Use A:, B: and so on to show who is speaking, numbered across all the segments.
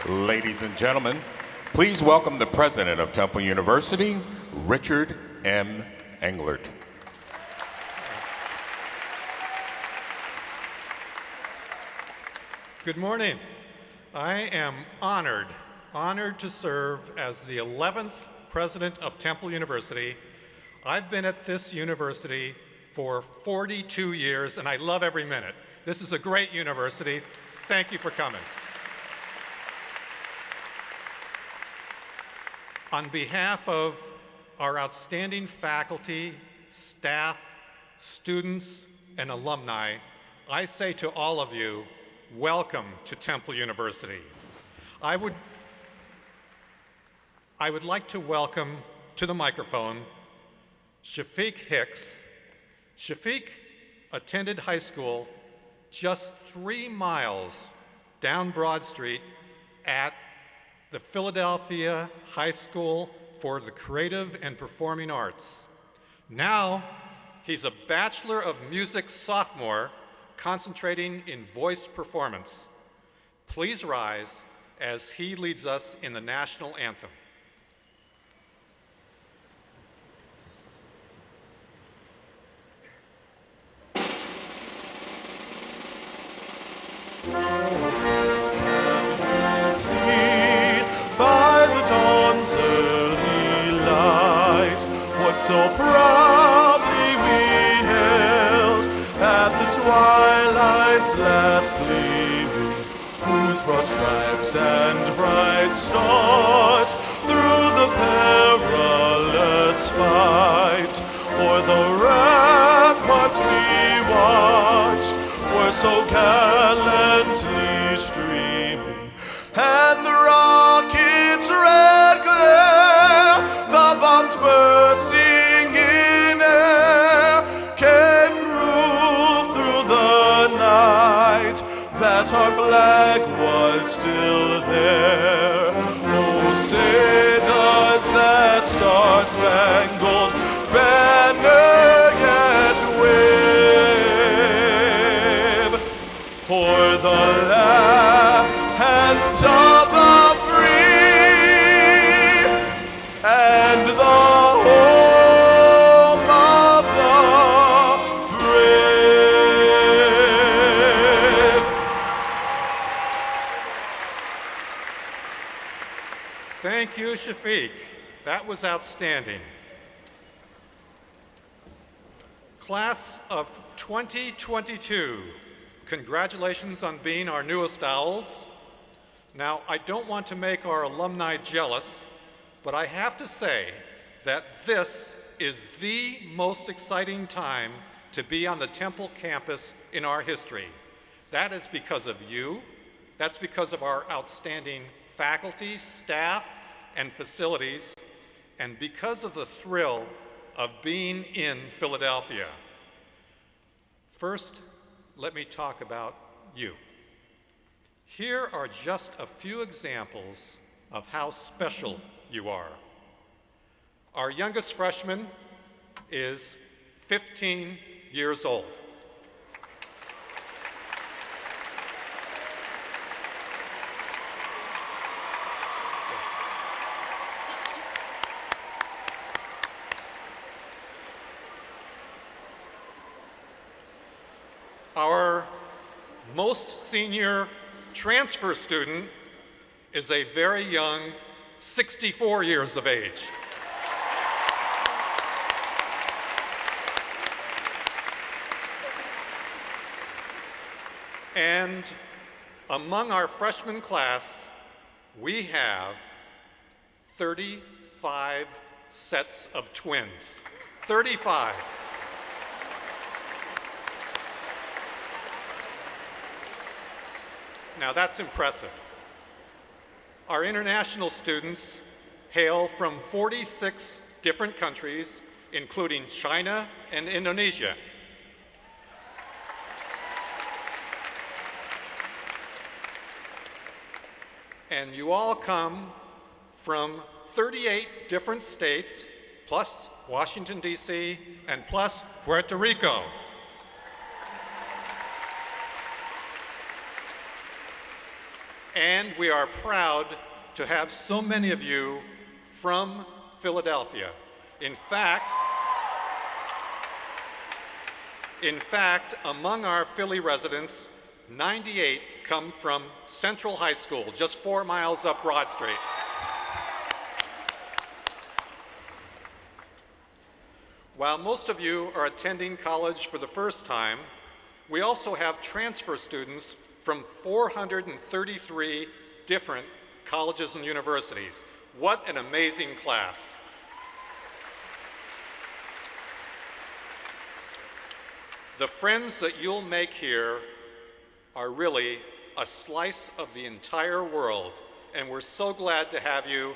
A: Ladies and gentlemen, please welcome the president of Temple University, Richard M. Englert.
B: Good morning. I am honored to serve as the 11th president of Temple University. I've been at this university for 42 years, and I love every minute. This is a great university. Thank you for coming. On behalf of our outstanding faculty, staff, students, and alumni, I say to all of you, welcome to Temple University. I would like to welcome to the microphone Shafiq Hicks. Shafiq attended high school just 3 miles down Broad Street at the Philadelphia High School for the Creative and Performing Arts. Now, he's a Bachelor of Music sophomore concentrating in voice performance. Please rise as he leads us in the national anthem.
C: So proudly we hailed at the twilight's last gleaming, whose broad stripes and bright stars through the perilous fight o'er the ramparts we watched were so gallantly streaming, and the rocket's red glare, the bombs bursting in air, came through the night, that our flag was still there. Oh, say does that star-spangled banner yet wave o'er the land of the free and the home of the brave.
B: Thank you, Shafiq. That was outstanding. Class of 2022, congratulations on being our newest owls. Now, I don't want to make our alumni jealous, but I have to say that this is the most exciting time to be on the Temple campus in our history. That is because of you. That's because of our outstanding faculty, staff, and facilities, and because of the thrill of being in Philadelphia. First, let me talk about you. Here are just a few examples of how special you are. Our youngest freshman is 15 years old. Our most senior transfer student is a very young 64 years of age. And among our freshman class, we have 35 sets of twins. 35. Now that's impressive. Our international students hail from 46 different countries, including China and Indonesia. And you all come from 38 different states, plus Washington, D.C., and plus Puerto Rico. And we are proud to have so many of you from Philadelphia. In fact, among our Philly residents, 98 come from Central High School, just 4 miles up Broad Street. While most of you are attending college for the first time, we also have transfer students from 433 different colleges and universities. What an amazing class. The friends that you'll make here are really a slice of the entire world, and we're so glad to have you.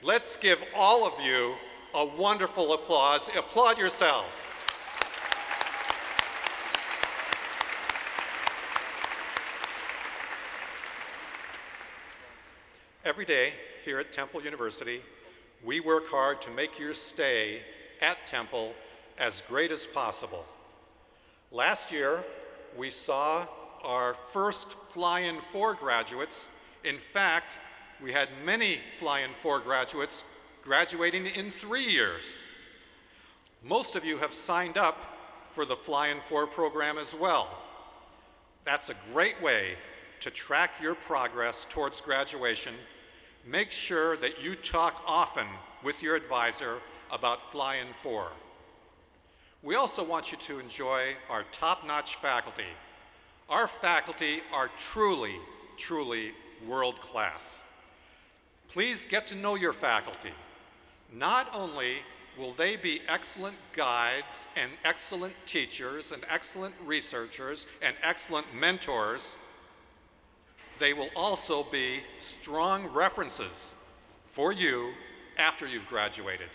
B: Let's give all of you a wonderful applause. Applaud yourselves. Every day here at Temple University, we work hard to make your stay at Temple as great as possible. Last year, we saw our first Fly-In 4 graduates. In fact, we had many Fly-In 4 graduates graduating in 3 years. Most of you have signed up for the Fly-In 4 program as well. That's a great way to track your progress towards graduation. Make sure that you talk often with your advisor about Fly-In 4. We also want you to enjoy our top-notch faculty. Our faculty are truly, truly world-class. Please get to know your faculty. Not only will they be excellent guides and excellent teachers and excellent researchers and excellent mentors, they will also be strong references for you after you've graduated.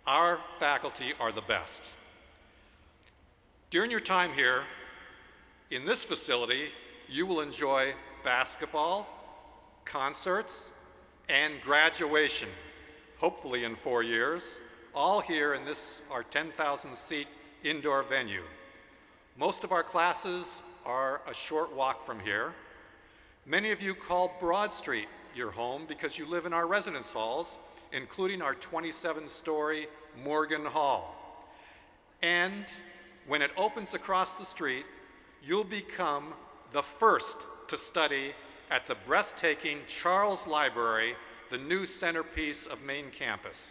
B: Our faculty are the best. During your time here, in this facility, you will enjoy basketball, concerts, and graduation, hopefully in 4 years, all here in this, our 10,000-seat indoor venue. Most of our classes are a short walk from here. Many of you call Broad Street your home because you live in our residence halls, including our 27-story Morgan Hall. And when it opens across the street, you'll become the first to study at the breathtaking Charles Library, the new centerpiece of main campus.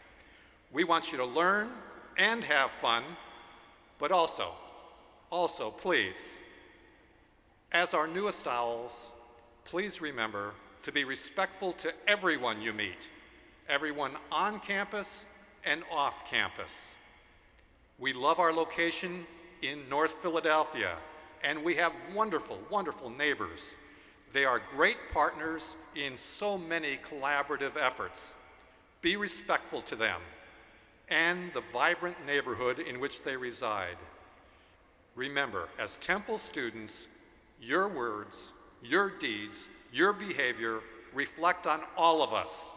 B: We want you to learn and have fun, but also, please, as our newest owls, please remember to be respectful to everyone you meet, everyone on campus and off campus. We love our location in North Philadelphia, and we have wonderful, wonderful neighbors. They are great partners in so many collaborative efforts. Be respectful to them and the vibrant neighborhood in which they reside. Remember, as Temple students, your words, your deeds, your behavior reflect on all of us,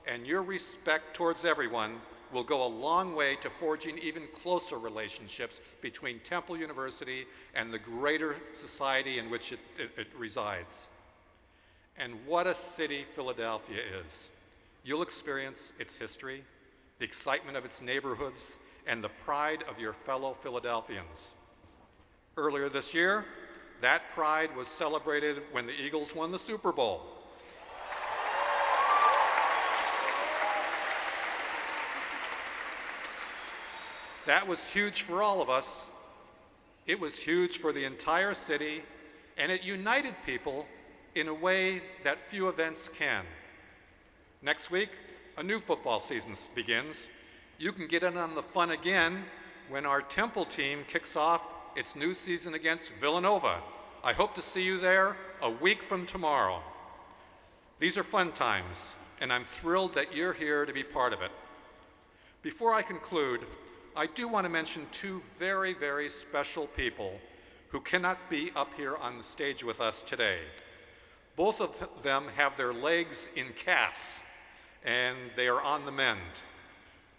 B: and your respect towards everyone will go a long way to forging even closer relationships between Temple University and the greater society in which it resides. And what a city Philadelphia is. You'll experience its history, the excitement of its neighborhoods, and the pride of your fellow Philadelphians. Earlier this year, that pride was celebrated when the Eagles won the Super Bowl. That was huge for all of us. It was huge for the entire city, and it united people in a way that few events can. Next week, a new football season begins. You can get in on the fun again when our Temple team kicks off its new season against Villanova. I hope to see you there a week from tomorrow. These are fun times, and I'm thrilled that you're here to be part of it. Before I conclude, I do want to mention two very, very special people who cannot be up here on the stage with us today. Both of them have their legs in casts, and they are on the mend.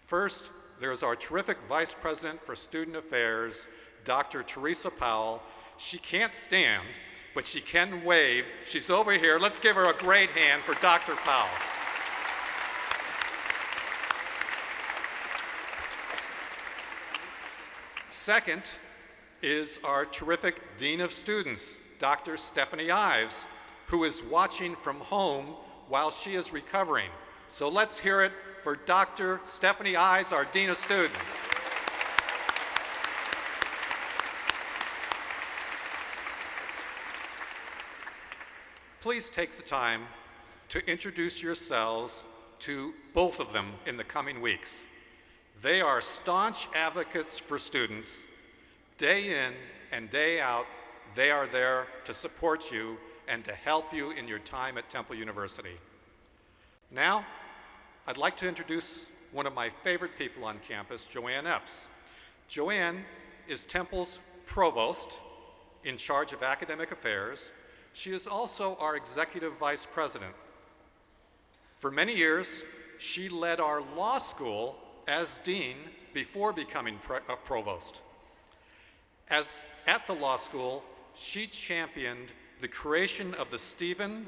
B: First, there's our terrific Vice President for Student Affairs, Dr. Teresa Powell. She can't stand, but she can wave. She's over here. Let's give her a great hand for Dr. Powell. Second is our terrific Dean of Students, Dr. Stephanie Ives, who is watching from home while she is recovering. So let's hear it for Dr. Stephanie Ives, our Dean of Students. Please take the time to introduce yourselves to both of them in the coming weeks. They are staunch advocates for students. Day in and day out, they are there to support you and to help you in your time at Temple University. Now, I'd like to introduce one of my favorite people on campus, Joanne Epps. Joanne is Temple's Provost in charge of academic affairs. She is also our Executive Vice President. For many years, she led our law school as Dean before becoming Provost. As at the law school, she championed the creation of the Stephen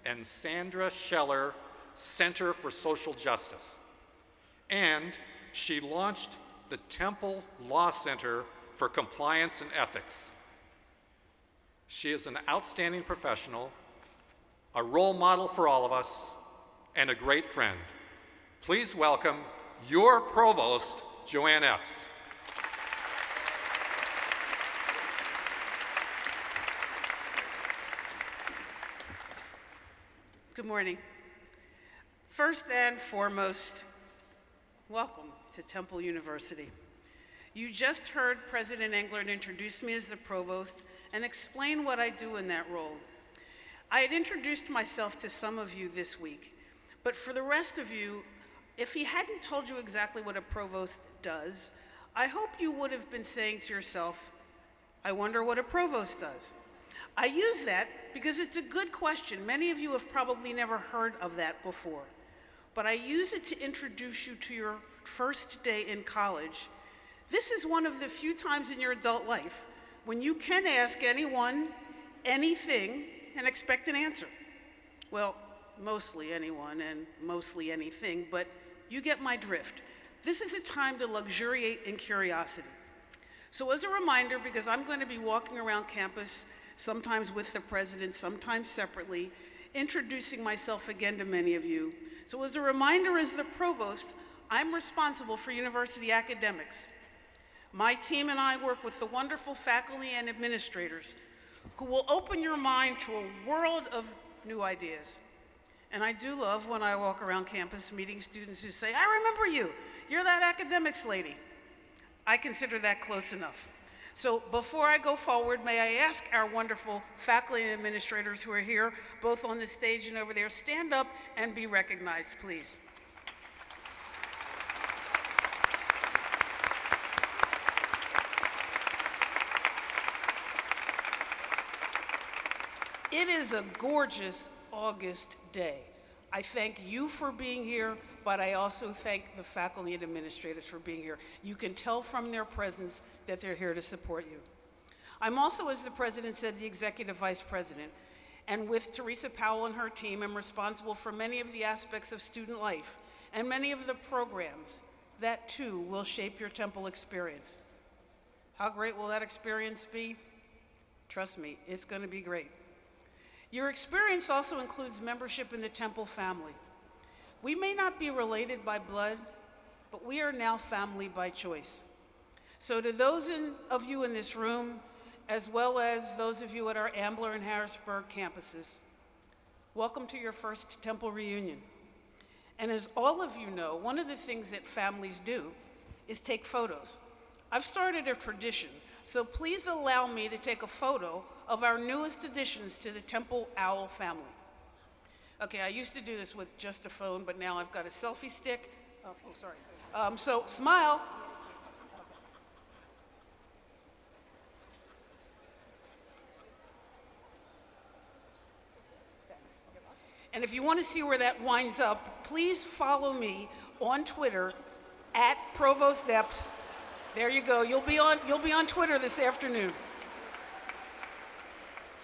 B: and Sandra Scheller Center for Social Justice. And she launched the Temple Law Center for Compliance and Ethics. She is an outstanding professional, a role model for all of us, and a great friend. Please welcome your Provost, Joanne Epps.
D: Good morning. First and foremost, welcome to Temple University. You just heard President Englert introduce me as the Provost and explain what I do in that role. I had introduced myself to some of you this week, but for the rest of you, if he hadn't told you exactly what a Provost does, I hope you would have been saying to yourself, I wonder what a Provost does. I use that because it's a good question. Many of you have probably never heard of that before, but I use it to introduce you to your first day in college. This is one of the few times in your adult life when you can ask anyone anything and expect an answer. Well, mostly anyone and mostly anything, but you get my drift. This is a time to luxuriate in curiosity. So as a reminder, because I'm going to be walking around campus, sometimes with the president, sometimes separately, introducing myself again to many of you. So as a reminder, as the provost, I'm responsible for university academics. My team and I work with the wonderful faculty and administrators who will open your mind to a world of new ideas. And I do love when I walk around campus meeting students who say, I remember you, you're that academics lady. I consider that close enough. So before I go forward, may I ask our wonderful faculty and administrators who are here, both on the stage and over there, stand up and be recognized, please. It is a gorgeous August day. I thank you for being here, but I also thank the faculty and administrators for being here. You can tell from their presence that they're here to support you. I'm also, as the president said, the executive vice president, and with Teresa Powell and her team, I'm responsible for many of the aspects of student life and many of the programs that too will shape your Temple experience. How great will that experience be? Trust me, it's going to be great. Your experience also includes membership in the Temple family. We may not be related by blood, but we are now family by choice. So to those of you in this room, as well as those of you at our Ambler and Harrisburg campuses, welcome to your first Temple reunion. And as all of you know, one of the things that families do is take photos. I've started a tradition, so please allow me to take a photo of our newest additions to the Temple Owl family. Okay, I used to do this with just a phone, but now I've got a selfie stick. Oh, sorry. So smile. And if you want to see where that winds up, please follow me on Twitter at Provost Epps. There you go. You'll be on Twitter this afternoon.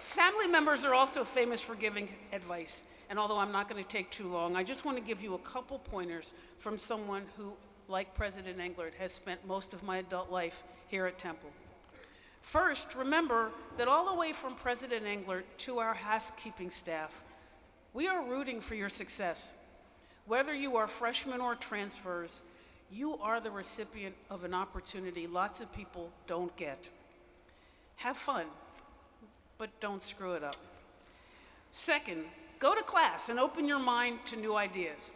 D: Family members are also famous for giving advice. And although I'm not going to take too long, I just want to give you a couple pointers from someone who, like President Englert, has spent most of my adult life here at Temple. First, remember that all the way from President Englert to our housekeeping staff, we are rooting for your success. Whether you are freshmen or transfers, you are the recipient of an opportunity lots of people don't get. Have fun, but don't screw it up. Second, go to class and open your mind to new ideas.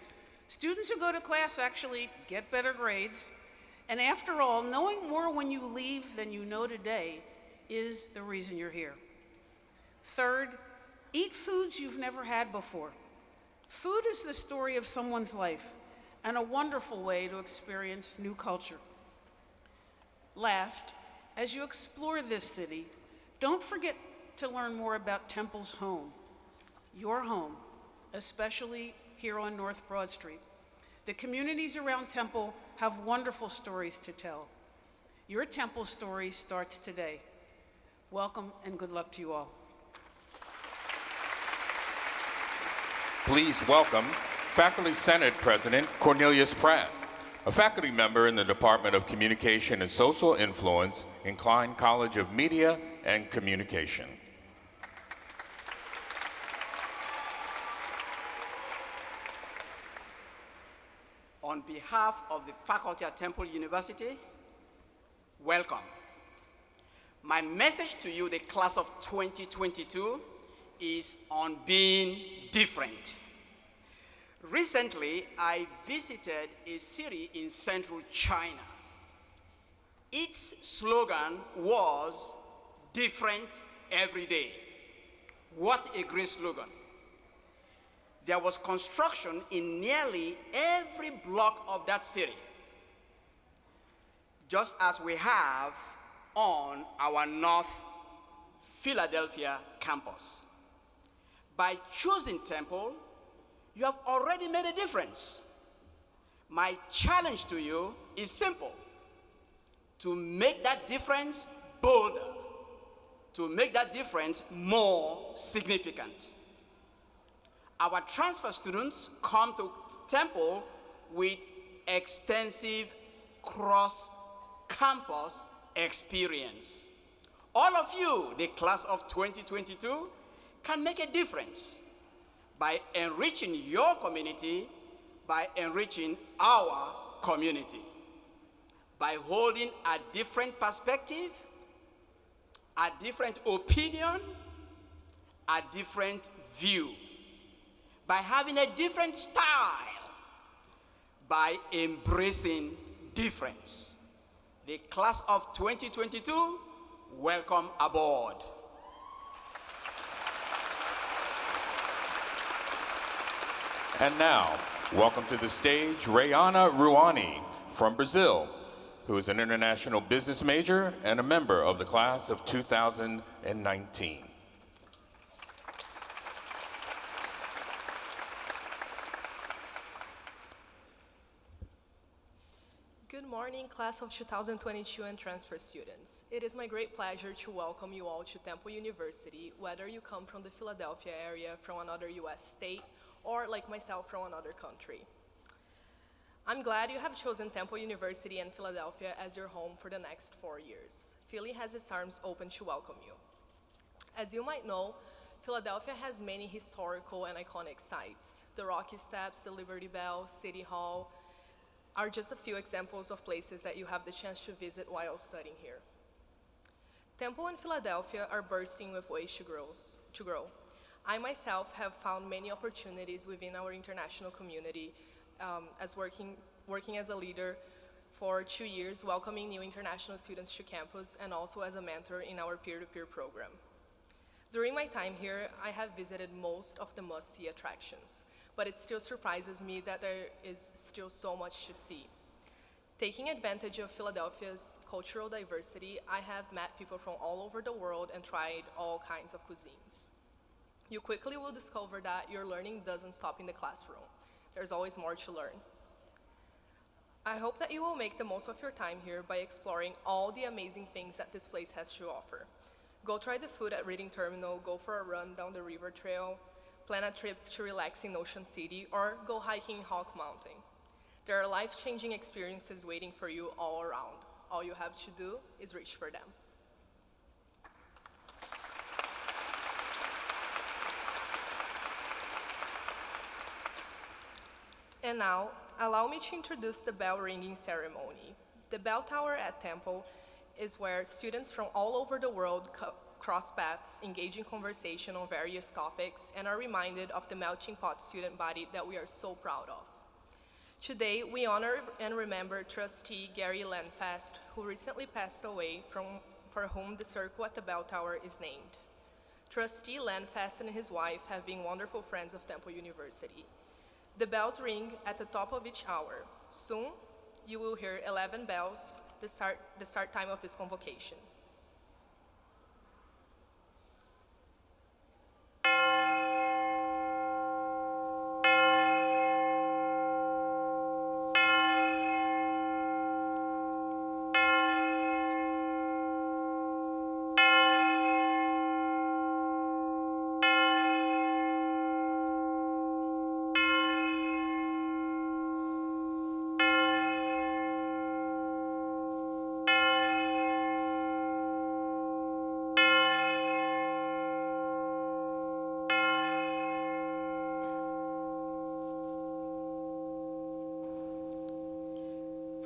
D: Students who go to class actually get better grades, and after all, knowing more when you leave than you know today is the reason you're here. Third, eat foods you've never had before. Food is the story of someone's life and a wonderful way to experience new culture. Last, as you explore this city, don't forget to learn more about Temple's home, your home, especially here on North Broad Street. The communities around Temple have wonderful stories to tell. Your Temple story starts today. Welcome and good luck to you all.
A: Please welcome Faculty Senate President Cornelius Pratt, a faculty member in the Department of Communication and Social Influence in Klein College of Media and Communication.
E: On behalf of the faculty at Temple University, welcome. My message to you, the class of 2022, is on being different. Recently, I visited a city in central China. Its slogan was, "Different every day." What a great slogan. There was construction in nearly every block of that city, just as we have on our North Philadelphia campus. By choosing Temple, you have already made a difference. My challenge to you is simple: to make that difference bolder, to make that difference more significant. Our transfer students come to Temple with extensive cross-campus experience. All of you, the class of 2022, can make a difference by enriching your community, by enriching our community, by holding a different perspective, a different opinion, a different view, by having a different style, by embracing difference. The class of 2022, welcome aboard.
A: And now, welcome to the stage Rayana Ruani from Brazil, who is an international business major and a member of the class of 2019.
F: Good morning, class of 2022 and transfer students. It is my great pleasure to welcome you all to Temple University, whether you come from the Philadelphia area, from another US state, or like myself, from another country. I'm glad you have chosen Temple University and Philadelphia as your home for the next 4 years. Philly has its arms open to welcome you. As you might know, Philadelphia has many historical and iconic sites. The Rocky Steps, the Liberty Bell, City Hall are just a few examples of places that you have the chance to visit while studying here. Temple and Philadelphia are bursting with ways to grow. I myself have found many opportunities within our international community as working as a leader for 2 years, welcoming new international students to campus, and also as a mentor in our peer-to-peer program. During my time here, I have visited most of the must-see attractions, but it still surprises me that there is still so much to see. Taking advantage of Philadelphia's cultural diversity, I have met people from all over the world and tried all kinds of cuisines. You quickly will discover that your learning doesn't stop in the classroom. There's always more to learn. I hope that you will make the most of your time here by exploring all the amazing things that this place has to offer. Go try the food at Reading Terminal, go for a run down the river trail, plan a trip to relaxing Ocean City, or go hiking Hawk Mountain. There are life-changing experiences waiting for you all around. All you have to do is reach for them. And now, allow me to introduce the bell ringing ceremony. The bell tower at Temple is where students from all over the world cross paths, engage in conversation on various topics, and are reminded of the melting pot student body that we are so proud of. Today, we honor and remember Trustee Gary Landfast, who recently passed away, for whom the circle at the bell tower is named. Trustee Landfast and his wife have been wonderful friends of Temple University. The bells ring at the top of each hour. Soon, you will hear 11 bells, the start time of this convocation.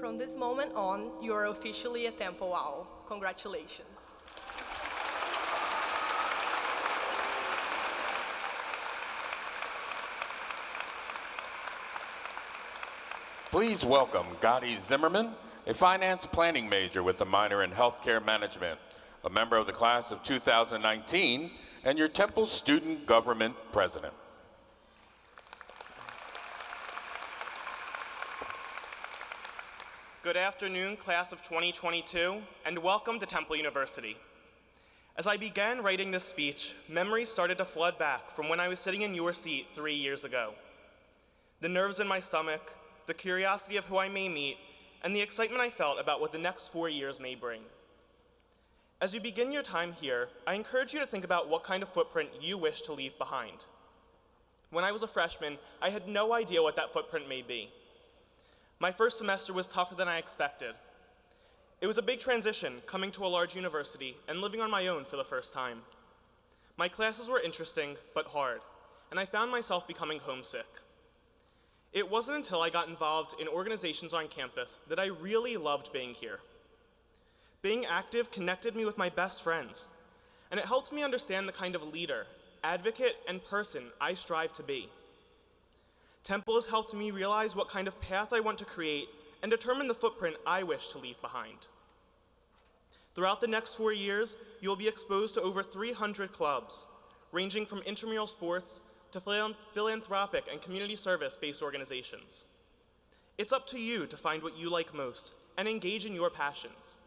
F: From this moment on, you are officially a Temple Owl. Congratulations.
A: Please welcome Gotti Zimmerman, a finance planning major with a minor in healthcare management, a member of the class of 2019, and your Temple Student Government President.
G: Good afternoon, class of 2022, and welcome to Temple University. As I began writing this speech, memories started to flood back from when I was sitting in your seat 3 years ago. The nerves in my stomach, the curiosity of who I may meet, and the excitement I felt about what the next 4 years may bring. As you begin your time here, I encourage you to think about what kind of footprint you wish to leave behind. When I was a freshman, I had no idea what that footprint may be. My first semester was tougher than I expected. It was a big transition, coming to a large university and living on my own for the first time. My classes were interesting, but hard, and I found myself becoming homesick. It wasn't until I got involved in organizations on campus that I really loved being here. Being active connected me with my best friends, and it helped me understand the kind of leader, advocate, and person I strive to be. Temple has helped me realize what kind of path I want to create and determine the footprint I wish to leave behind. Throughout the next 4 years, you'll be exposed to over 300 clubs, ranging from intramural sports to philanthropic and community service-based organizations. It's up to you to find what you like most and engage in your passions.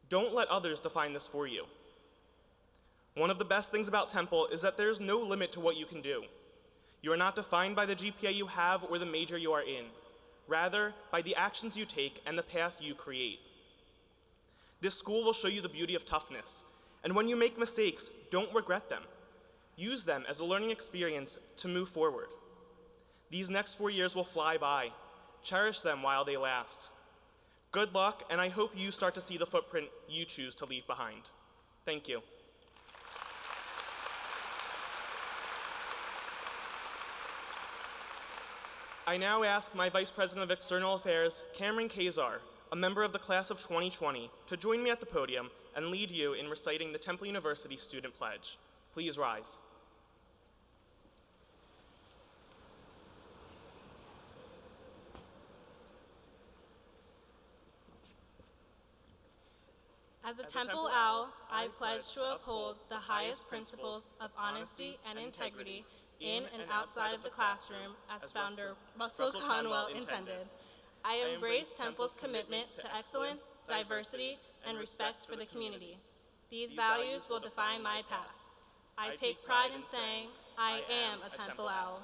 G: Don't let others define this for you. One of the best things about Temple is that there's no limit to what you can do. You are not defined by the GPA you have or the major you are in, rather by the actions you take and the path you create. This school will show you the beauty of toughness, and when you make mistakes, don't regret them. Use them as a learning experience to move forward. These next 4 years will fly by. Cherish them while they last. Good luck, and I hope you start to see the footprint you choose to leave behind. Thank you. I now ask my Vice President of External Affairs, Cameron Kazar, a member of the class of 2020, to join me at the podium and lead you in reciting the Temple University Student Pledge. Please rise.
H: As a Temple Owl, I pledge to uphold the highest principles of honesty and integrity in and outside of the classroom, as founder Russell Conwell intended. I embrace Temple's commitment to excellence, diversity, and respect for the community. These values will define my path. I take pride in saying, I am a Temple Owl.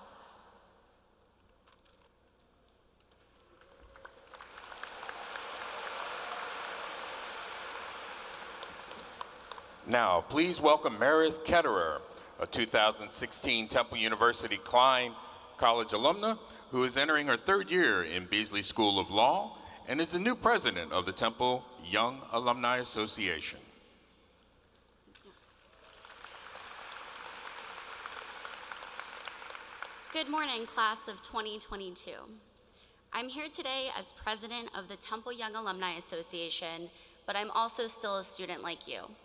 A: Now, please welcome Meredith Ketterer, a 2016 Temple University Klein College alumna who is entering her third year in Beasley School of Law and is the new president of the Temple Young Alumni Association.
I: Good morning, class of 2022. I'm here today as president of the Temple Young Alumni Association, but I'm also still a student like you.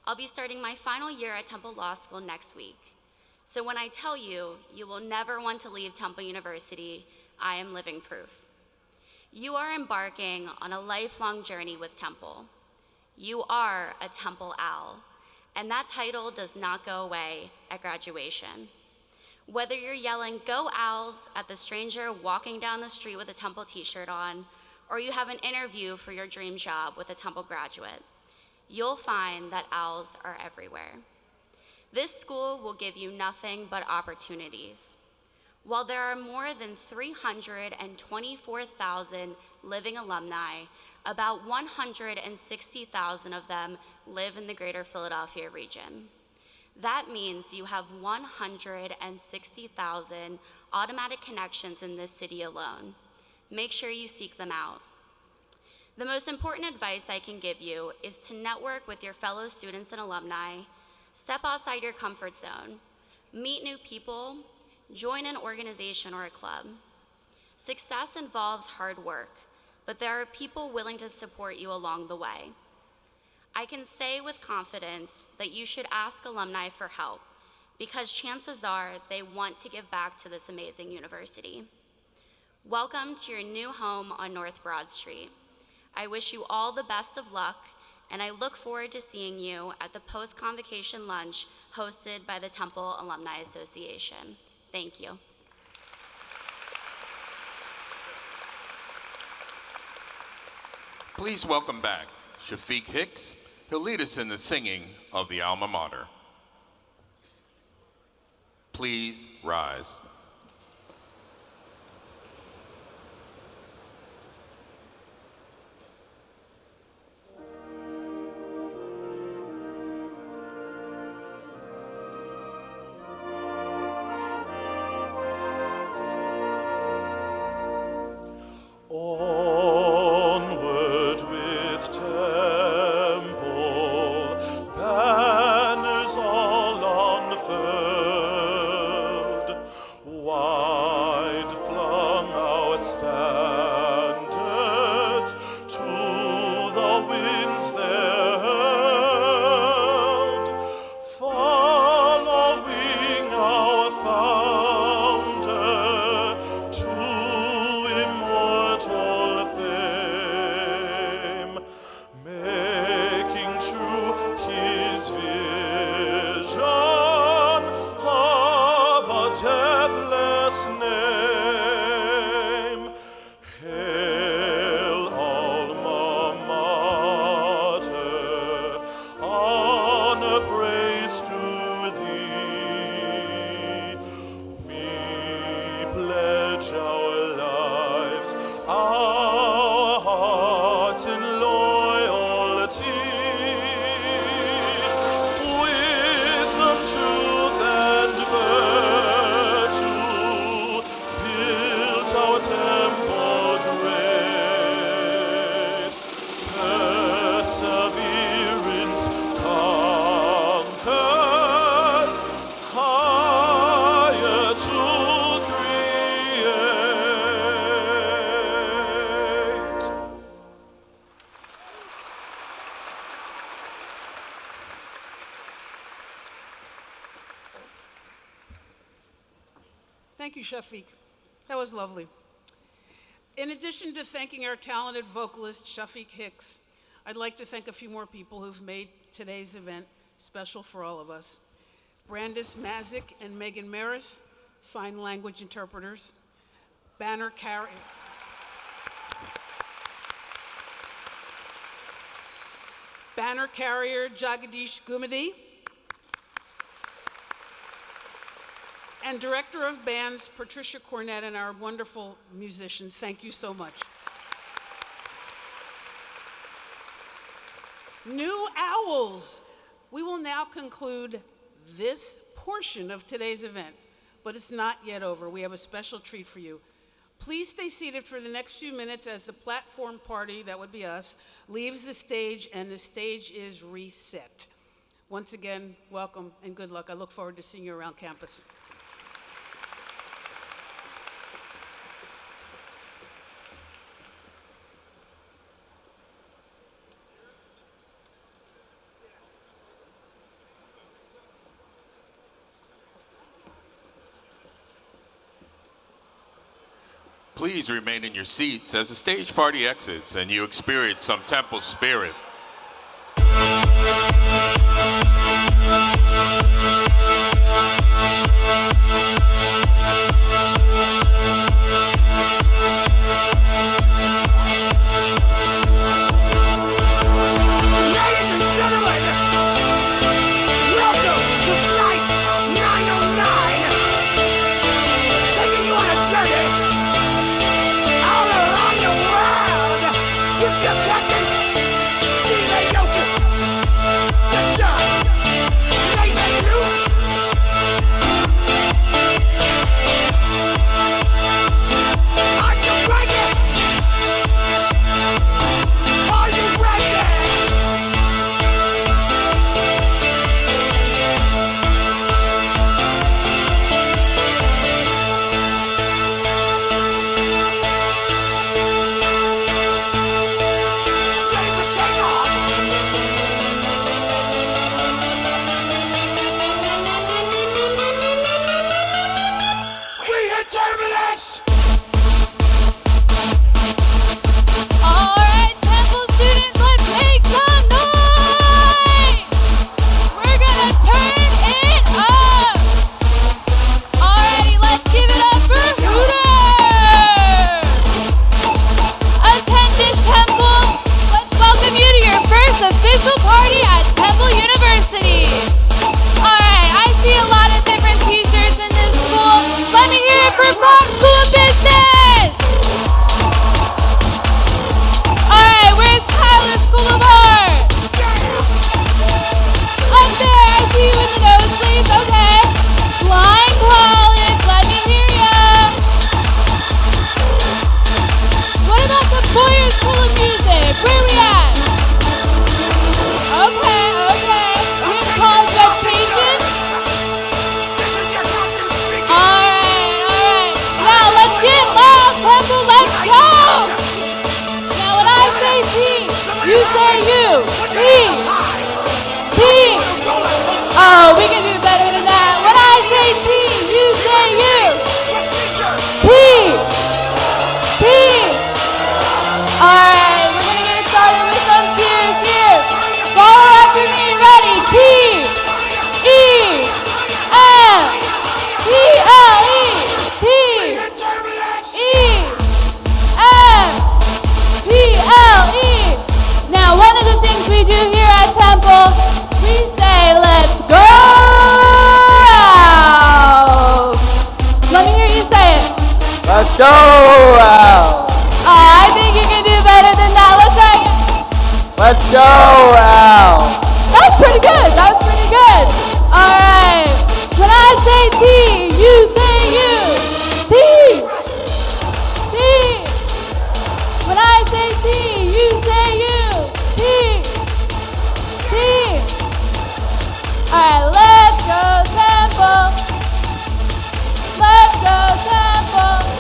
I: I'll be starting my final year at Temple Law School next week. So when I tell you, you will never want to leave Temple University, I am living proof. You are embarking on a lifelong journey with Temple. You are a Temple Owl, and that title does not go away at graduation. Whether you're yelling, "Go Owls," at the stranger walking down the street with a Temple t-shirt on, or you have an interview for your dream job with a Temple graduate, you'll find that owls are everywhere. This school will give you nothing but opportunities. While there are more than 324,000 living alumni, about 160,000 of them live in the greater Philadelphia region. That means you have 160,000 automatic connections in this city alone. Make sure you seek them out. The most important advice I can give you is to network with your fellow students and alumni, step outside your comfort zone, meet new people, join an organization or a club. Success involves hard work, but there are people willing to support you along the way. I can say with confidence that you should ask alumni for help because chances are they want to give back to this amazing university. Welcome to your new home on North Broad Street. I wish you all the best of luck, and I look forward to seeing you at the post-convocation lunch hosted by the Temple Alumni Association. Thank you.
A: Please welcome back Shafiq Hicks. He'll lead us in the singing of the Alma Mater. Please rise.
C: Onward with temple banners all unfurled, wide flung our standards to the winds there hurled, following our founder to immortal fame, making true his vision of a deathless name. Hail, Alma Mater, honor, praise to thee. We pledge our lives, our hearts in loyalty. Wisdom, truth, and virtue build our temple great. Perseverance conquers higher to create.
D: Thank you, Shafiq. That was lovely. In addition to thanking our talented vocalist, Shafiq Hicks, I'd like to thank a few more people who've made today's event special for all of us. Brandis Mazik and Megan Maris, sign language interpreters. Banner carrier Jagadish Gumadi. And Director of Bands, Patricia Cornett, and our wonderful musicians. Thank you so much. New Owls. We will now conclude this portion of today's event, but it's not yet over. We have a special treat for you. Please stay seated for the next few minutes as the platform party, that would be us, leaves the stage and the stage is reset. Once again, welcome and good luck. I look forward to seeing you around campus.
A: Please remain in your seats as the stage party exits and you experience some Temple spirit.
J: Let's go!
H: I think you can do better than that. Let's try again.
J: Let's go!
H: That was pretty good. That was pretty good. All right. When I say T, you say U. T. T. When I say T, you say U. T. T. All right. Let's go, Temple. Let's go, Temple.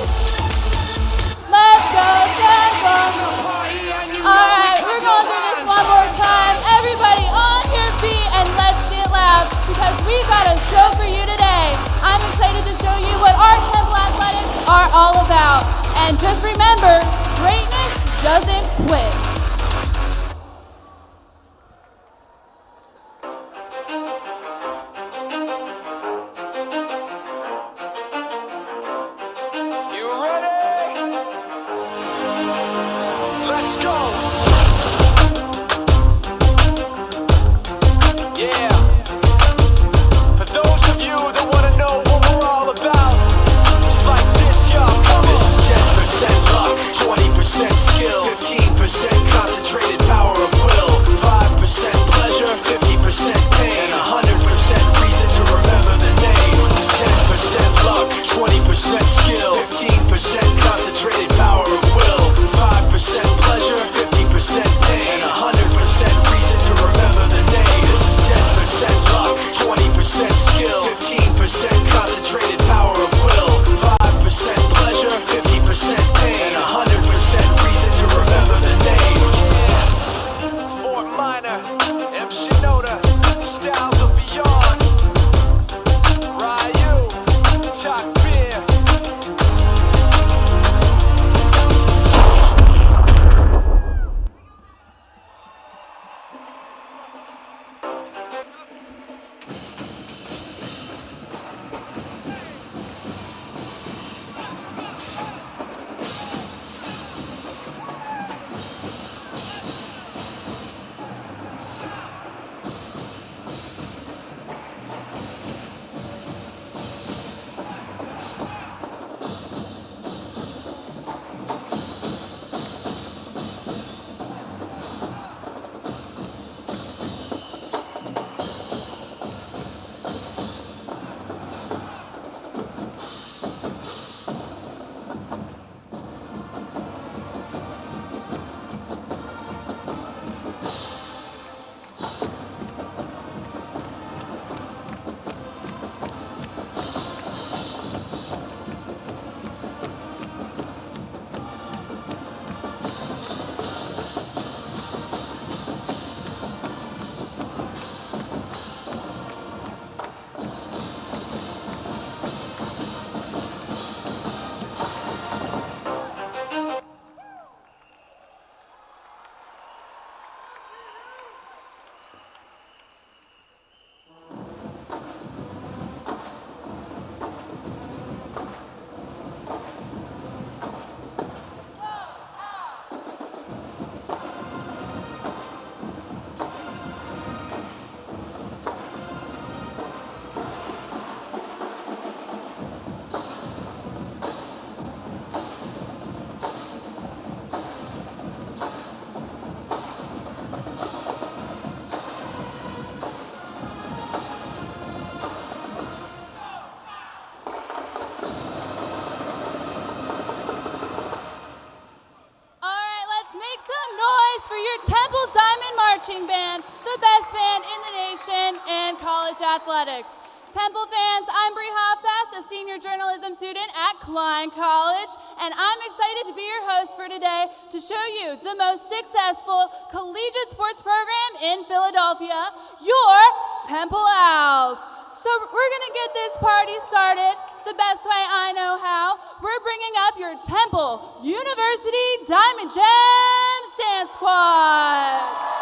H: Let's go, Temple. All right, we're going through this one more time. Everybody on your feet and let's get loud because we've got a show for you today. I'm excited to show you what our Temple athletics are all about. And just remember, greatness doesn't quit.
K: Skill, 15%
J: concentrated power of will. 5% pleasure, 50% pain, and 100% reason to remember the name. This is 10% luck, 20% skill, 15% concentrated power of will. 5% pleasure, 50% pain, and 100% reason to remember the name. Fort Minor, M. Shinoda, Styles of Beyond, Ryu, Talk Beer.
K: For your Temple Diamond Marching Band, the best band in the nation in college athletics. Temple fans, I'm Bree Hofsass, a senior journalism student at Klein College, and I'm excited to be your host for today to show you the most successful collegiate sports program in Philadelphia, your Temple Owls. So we're gonna get this party started the best way I know how. We're bringing up your Temple University Diamond Jam Dance Squad.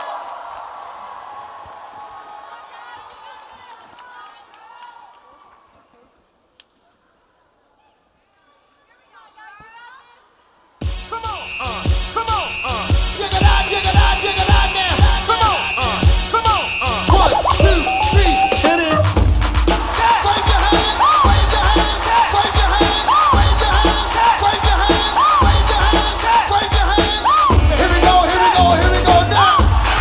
L: Here we go now.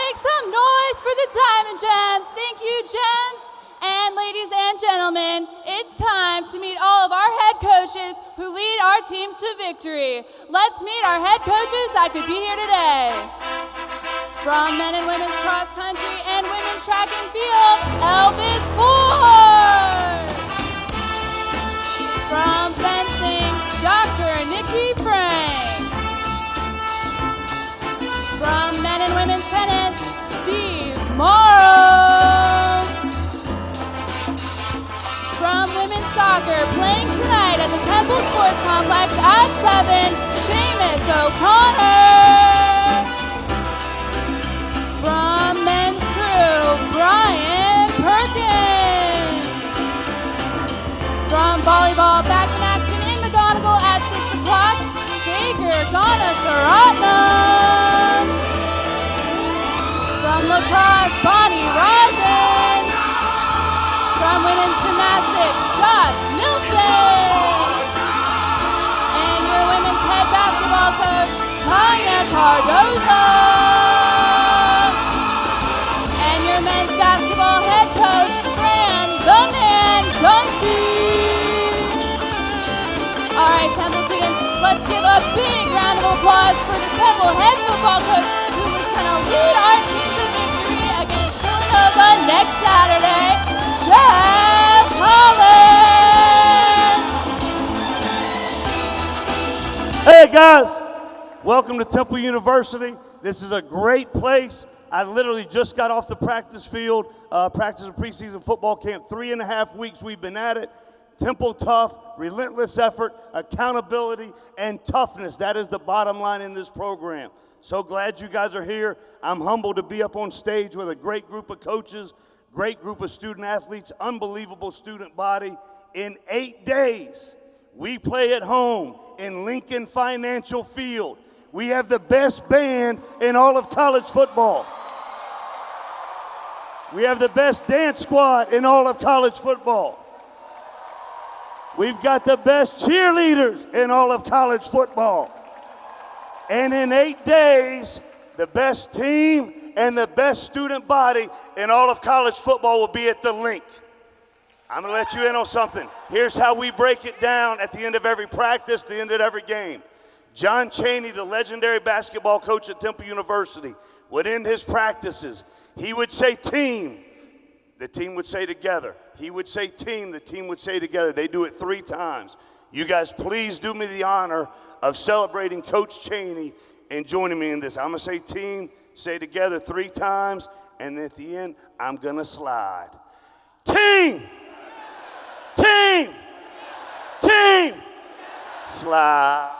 K: Make some noise for the Diamond Gems. Thank you, Gems. And ladies and gentlemen, it's time to meet all of our head coaches who lead our teams to victory. Let's meet our head coaches that could be here today. From men and women's cross country and women's track and field, Elvis Ford. From fencing, Dr. Nikki Frank. From men and women's tennis, Steve Morrow. From women's soccer, playing tonight at the Temple Sports Complex at 7, Seamus O'Connor. From men's crew, Brian Perkins. From volleyball, back in action in McGonigal at 6 o'clock, Baker Ganasharatnam. From lacrosse, Bonnie Rosen. From women's gymnastics, Josh Nilsson. And your women's head basketball coach, Tanya Cardoza. And your men's basketball head coach, Fran the Man Dunphy. All right, Temple students, let's give a big round of applause for the Temple head football coach who is going to lead our team to victory against Villanova next Saturday, Jeff Collins.
L: Hey guys, welcome to Temple University. This is a great place. I literally just got off the practice field, practice of preseason football camp. 3.5 weeks we've been at it. Temple tough, relentless effort, accountability, and toughness. That is the bottom line in this program. So glad you guys are here. I'm humbled to be up on stage with a great group of coaches, great group of student athletes, unbelievable student body. In 8 days, we play at home in Lincoln Financial Field. We have the best band in all of college football. We have the best dance squad in all of college football. We've got the best cheerleaders in all of college football. And in 8 days, the best team and the best student body in all of college football will be at the link. I'm going to let you in on something. Here's how we break it down at the end of every practice, the end of every game. John Chaney, the legendary basketball coach at Temple University, would end his practices. He would say team. The team would say together. He would say team. The team would say together. They do it 3 times. You guys, please do me the honor of celebrating Coach Chaney and joining me in this. I'm going to say team, say together 3 times, and at the end, I'm going to slide. Team! Team! Team! Slide.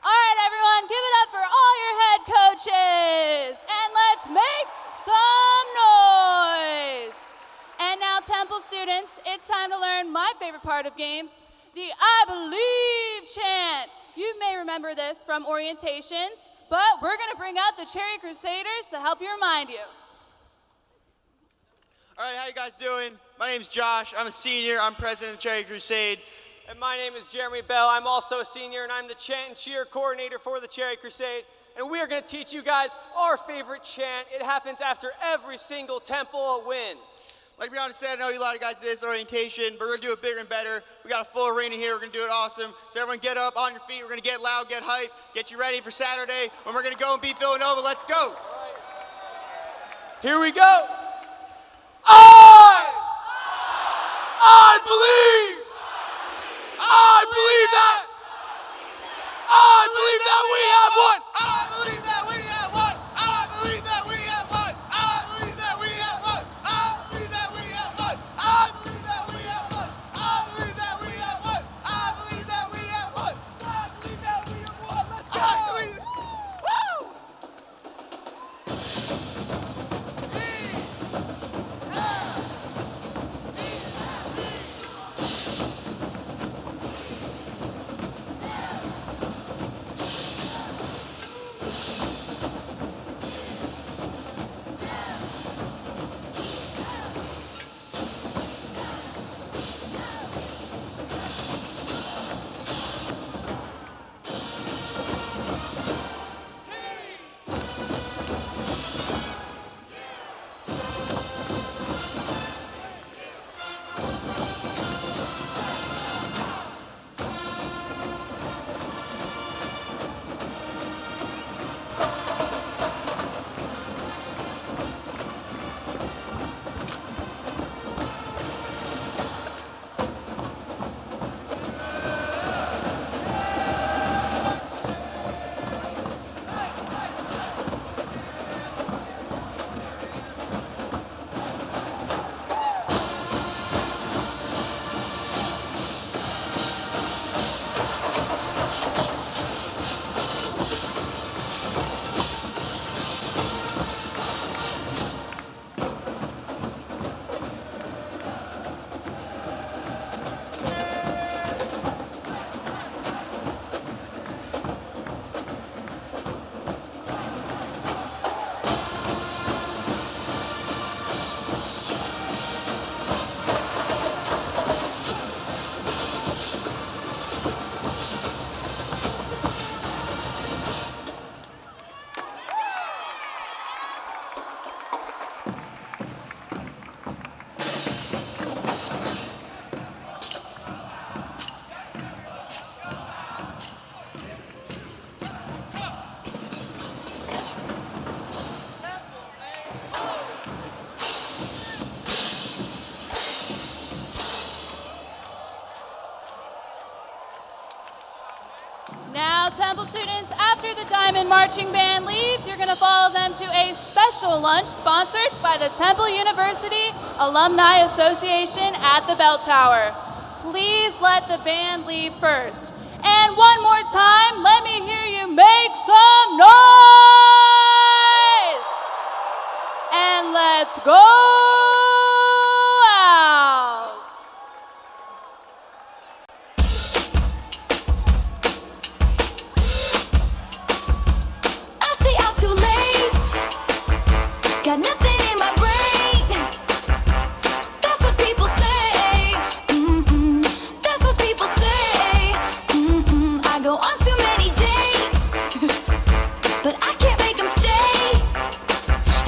K: All right, everyone, give it up for all your head coaches. And let's make some noise. And now, Temple students, it's time to learn my favorite part of games, the I Believe chant. You may remember this from orientations, but we're going to bring out the Cherry Crusaders to help you remind you.
M: All right, how you guys doing? My name's Josh. I'm a senior. I'm president of the Cherry Crusade.
N: And my name is Jeremy Bell. I'm also a senior, and I'm the chant and cheer coordinator for the Cherry Crusade. And we are going to teach you guys our favorite chant. It happens after every single Temple win.
M: Like Brianna said, I know a lot of guys did this orientation, but we're going to do it bigger and better. We got a full arena here. We're going to do it awesome. So everyone get up on your feet. We're going to get loud, get hype, get you ready for Saturday when we're going to go and beat Villanova. Let's go.
N: Here we go.
C: I believe! I believe that! I believe that we have one!
M: I believe that we have one! I believe that we have one! I believe that we have one! I believe that we have one! I believe that we have one! I believe that we have one! I believe that we have one! I believe that we have one! Let's go! Woo!
K: Now, Temple students, after the Diamond Marching Band leaves, you're going to follow them to a special lunch sponsored by the Temple University Alumni Association at the Bell Tower. Please let the band leave first. And one more time, let me hear you make some noise! And let's go, Owls!
O: I stay out too late, got nothing in my brain. That's what people say. That's what people say. I go on too many dates, but I can't make them stay.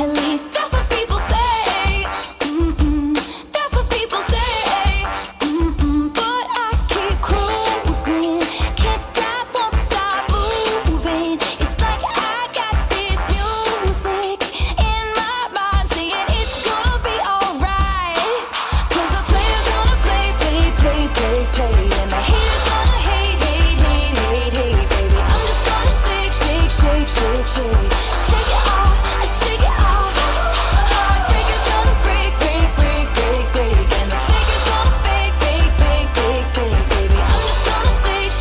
O: At least that's what people say. That's what people say. But I keep cruising, can't stop, won't stop moving. It's like I got this music in my mind saying it's gonna be alright. 'Cause the player's gonna play, and my haters gonna hate, baby. I'm just gonna shake, shake it off, shake it off. Heartbreaker's gonna break, and the faker's gonna fake, baby. I'm just gonna shake.